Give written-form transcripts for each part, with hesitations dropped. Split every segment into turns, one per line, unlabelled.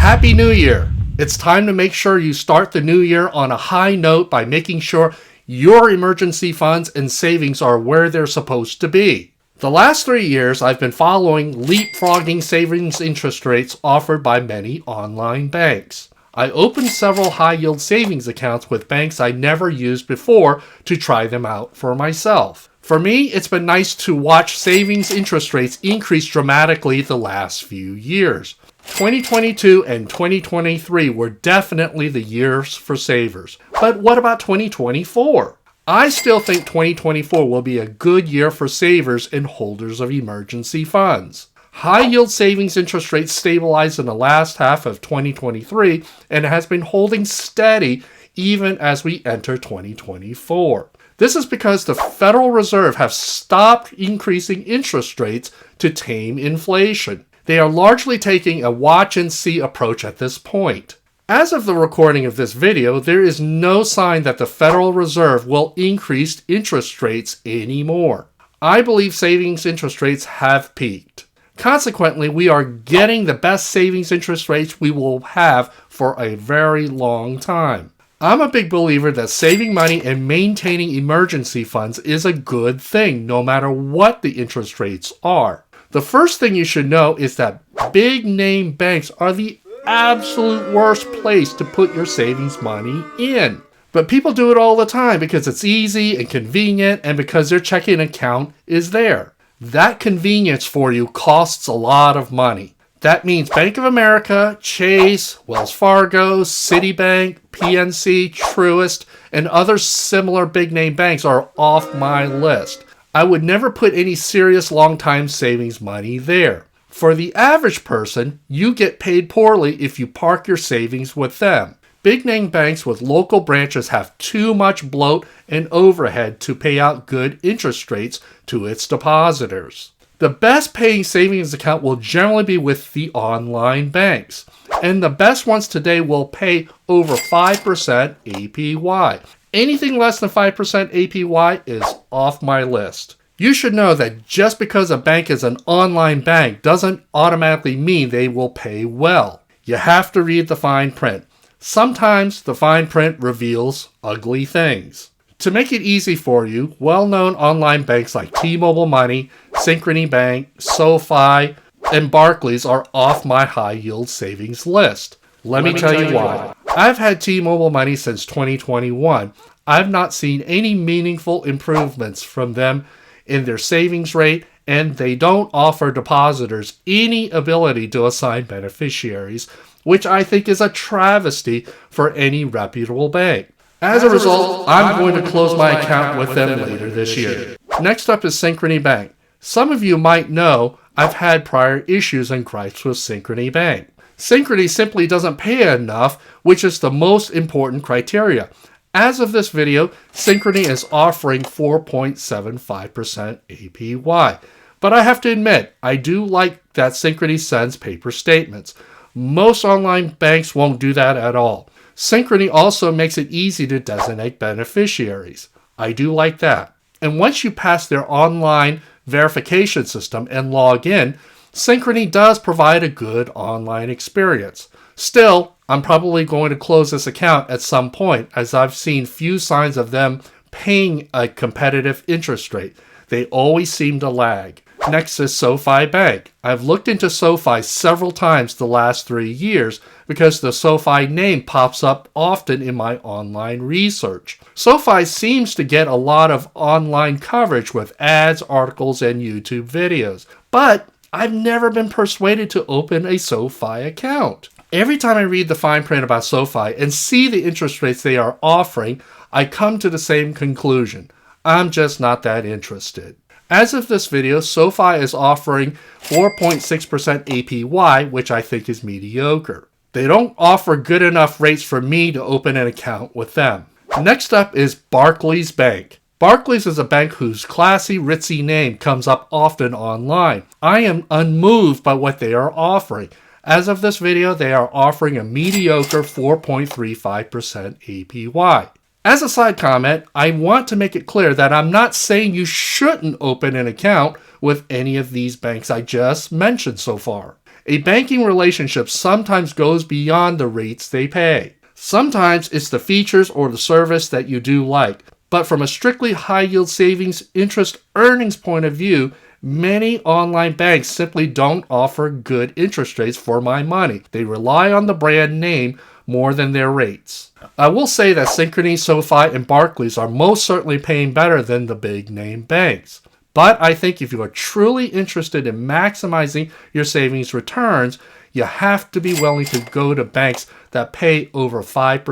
Happy New Year! It's time to make sure you start the new year on a high note by making sure your emergency funds and savings are where they're supposed to be. The last 3 years, I've been following leapfrogging savings interest rates offered by many online banks. I opened several high-yield savings accounts with banks I never used before to try them out for myself. For me, it's been nice to watch savings interest rates increase dramatically the last few years. 2022 and 2023 were definitely the years for savers. But what about 2024? I still think 2024 will be a good year for savers and holders of emergency funds. High-yield savings interest rates stabilized in the last half of 2023 and has been holding steady even as we enter 2024. This is because the Federal Reserve have stopped increasing interest rates to tame inflation. They are largely taking a watch-and-see approach at this point. As of the recording of this video, there is no sign that the Federal Reserve will increase interest rates anymore. I believe savings interest rates have peaked. Consequently, we are getting the best savings interest rates we will have for a very long time. I'm a big believer that saving money and maintaining emergency funds is a good thing, no matter what the interest rates are. The first thing you should know is that big name banks are the absolute worst place to put your savings money in. But people do it all the time because it's easy and convenient and because their checking account is there. That convenience for you costs a lot of money. That means Bank of America, Chase, Wells Fargo, Citibank, PNC, Truist, and other similar big name banks are off my list. I would never put any serious long-time savings money there. For the average person, you get paid poorly if you park your savings with them. Big name banks with local branches have too much bloat and overhead to pay out good interest rates to its depositors. The best paying savings account will generally be with the online banks, and the best ones today will pay over 5% APY. Anything less than 5% APY is off my list. You should know that just because a bank is an online bank doesn't automatically mean they will pay well. You have to read the fine print. Sometimes the fine print reveals ugly things. To make it easy for you, well-known online banks like TMobile Money, Synchrony Bank, SoFi, and Barclays are off my high-yield savings list. Let me tell you why. I've had T-Mobile Money since 2021. I've not seen any meaningful improvements from them in their savings rate, and they don't offer depositors any ability to assign beneficiaries, which I think is a travesty for any reputable bank. As a result, I'm going to close my account with them later this year. Next up is Synchrony Bank. Some of you might know I've had prior issues and gripes with Synchrony Bank. Synchrony simply doesn't pay enough, which is the most important criteria. As of this video, Synchrony is offering 4.75% APY. But I have to admit, I do like that Synchrony sends paper statements. Most online banks won't do that at all. Synchrony also makes it easy to designate beneficiaries. I do like that. And once you pass their online verification system and log in, Synchrony does provide a good online experience. Still, I'm probably going to close this account at some point as I've seen few signs of them paying a competitive interest rate. They always seem to lag. Next is SoFi Bank. I've looked into SoFi several times the last 3 years because the SoFi name pops up often in my online research. SoFi seems to get a lot of online coverage with ads, articles, and YouTube videos, but I've never been persuaded to open a SoFi account. Every time I read the fine print about SoFi and see the interest rates they are offering, I come to the same conclusion. I'm just not that interested. As of this video, SoFi is offering 4.6% APY, which I think is mediocre. They don't offer good enough rates for me to open an account with them. Next up is Barclays Bank. Barclays is a bank whose classy, ritzy name comes up often online. I am unmoved by what they are offering. As of this video, they are offering a mediocre 4.35% APY. As a side comment, I want to make it clear that I'm not saying you shouldn't open an account with any of these banks I just mentioned so far. A banking relationship sometimes goes beyond the rates they pay. Sometimes it's the features or the service that you do like, but from a strictly high-yield savings interest earnings point of view, many online banks simply don't offer good interest rates for my money. They rely on the brand name more than their rates. I will say that Synchrony, SoFi, and Barclays are most certainly paying better than the big name banks. But I think if you are truly interested in maximizing your savings returns, you have to be willing to go to banks that pay over 5%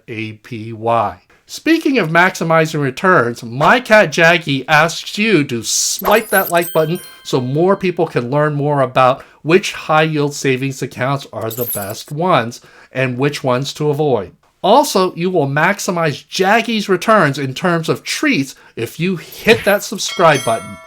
APY. Speaking of maximizing returns, my cat Jackie asks you to swipe that like button so more people can learn more about which high-yield savings accounts are the best ones and which ones to avoid. Also, you will maximize Jackie's returns in terms of treats if you hit that subscribe button.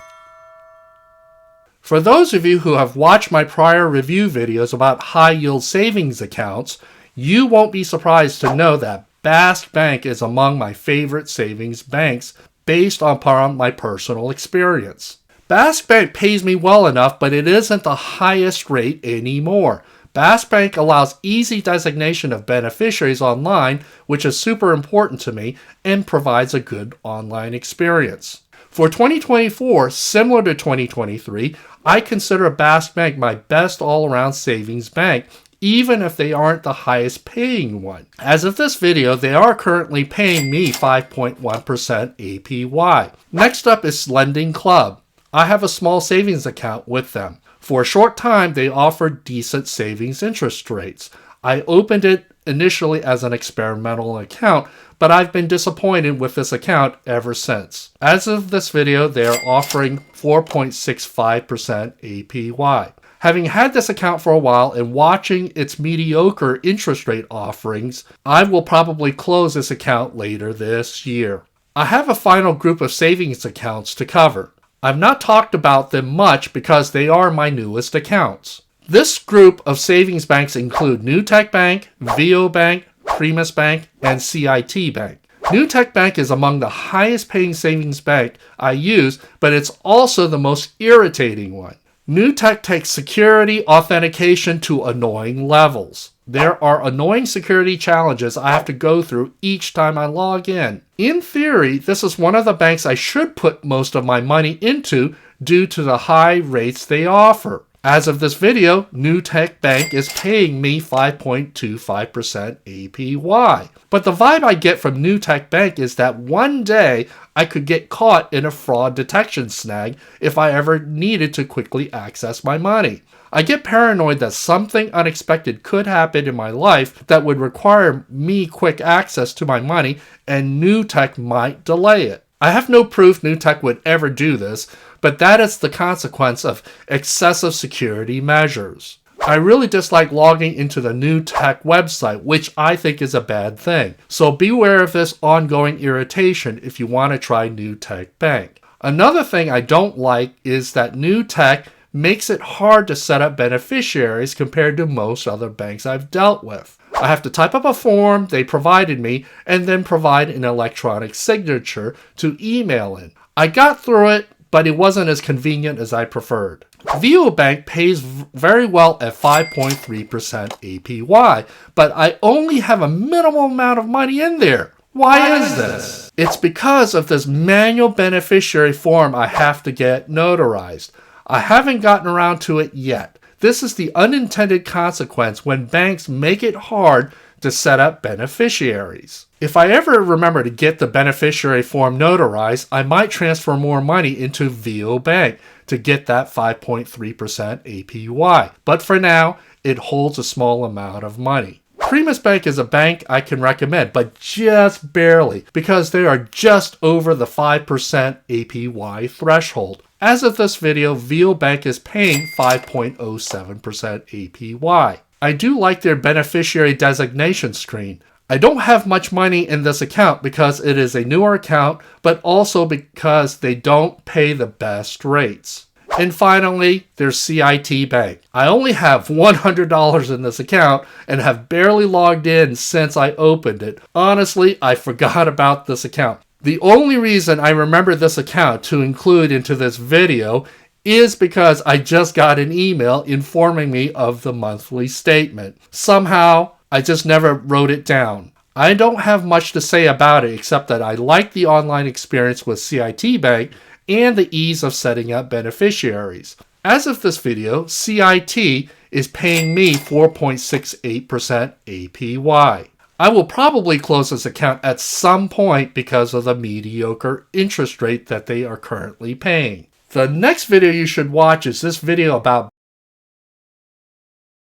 For those of you who have watched my prior review videos about high-yield savings accounts, you won't be surprised to know that Bask Bank is among my favorite savings banks based upon my personal experience. Bask Bank pays me well enough, but it isn't the highest rate anymore. Bask Bank allows easy designation of beneficiaries online, which is super important to me, and provides a good online experience. For 2024, similar to 2023, I consider Bask Bank my best all-around savings bank, even if they aren't the highest paying one. As of this video, they are currently paying me 5.1% APY. Next up is Lending Club. I have a small savings account with them. For a short time, they offered decent savings interest rates. I opened it initially as an experimental account, but I've been disappointed with this account ever since. As of this video, they are offering 4.65% APY. Having had this account for a while and watching its mediocre interest rate offerings, I will probably close this account later this year. I have a final group of savings accounts to cover. I've not talked about them much because they are my newest accounts. This group of savings banks include Newtek Bank, Vio Bank, Primis Bank, and CIT Bank. Newtek Bank is among the highest paying savings bank I use, but it's also the most irritating one. Newtek takes security authentication to annoying levels. There are annoying security challenges I have to go through each time I log in. In theory, this is one of the banks I should put most of my money into due to the high rates they offer. As of this video, Newtek Bank is paying me 5.25% APY. But the vibe I get from Newtek Bank is that one day I could get caught in a fraud detection snag if I ever needed to quickly access my money. I get paranoid that something unexpected could happen in my life that would require me quick access to my money, and Newtek might delay it. I have no proof Newtek would ever do this, but that is the consequence of excessive security measures. I really dislike logging into the Newtek website, which I think is a bad thing. So beware of this ongoing irritation if you want to try Newtek Bank. Another thing I don't like is that Newtek makes it hard to set up beneficiaries compared to most other banks I've dealt with. I have to type up a form they provided me and then provide an electronic signature to email in. I got through it, but it wasn't as convenient as I preferred. Vio Bank pays very well at 5.3% APY, but I only have a minimal amount of money in there. Why is this? It's because of this manual beneficiary form I have to get notarized. I haven't gotten around to it yet. This is the unintended consequence when banks make it hard to set up beneficiaries. If I ever remember to get the beneficiary form notarized, I might transfer more money into Vio Bank to get that 5.3% APY. But for now, it holds a small amount of money. Primis Bank is a bank I can recommend, but just barely, because they are just over the 5% APY threshold. As of this video, Vio Bank is paying 5.07% APY. I do like their beneficiary designation screen. I don't have much money in this account because it is a newer account, but also because they don't pay the best rates. And finally, there's CIT Bank. I only have $100 in this account and have barely logged in since I opened it. Honestly, I forgot about this account. The only reason I remember this account to include into this video is because I just got an email informing me of the monthly statement. Somehow, I just never wrote it down. I don't have much to say about it except that I like the online experience with CIT Bank and the ease of setting up beneficiaries. As of this video, CIT is paying me 4.68% APY. I will probably close this account at some point because of the mediocre interest rate that they are currently paying. The next video you should watch is this video about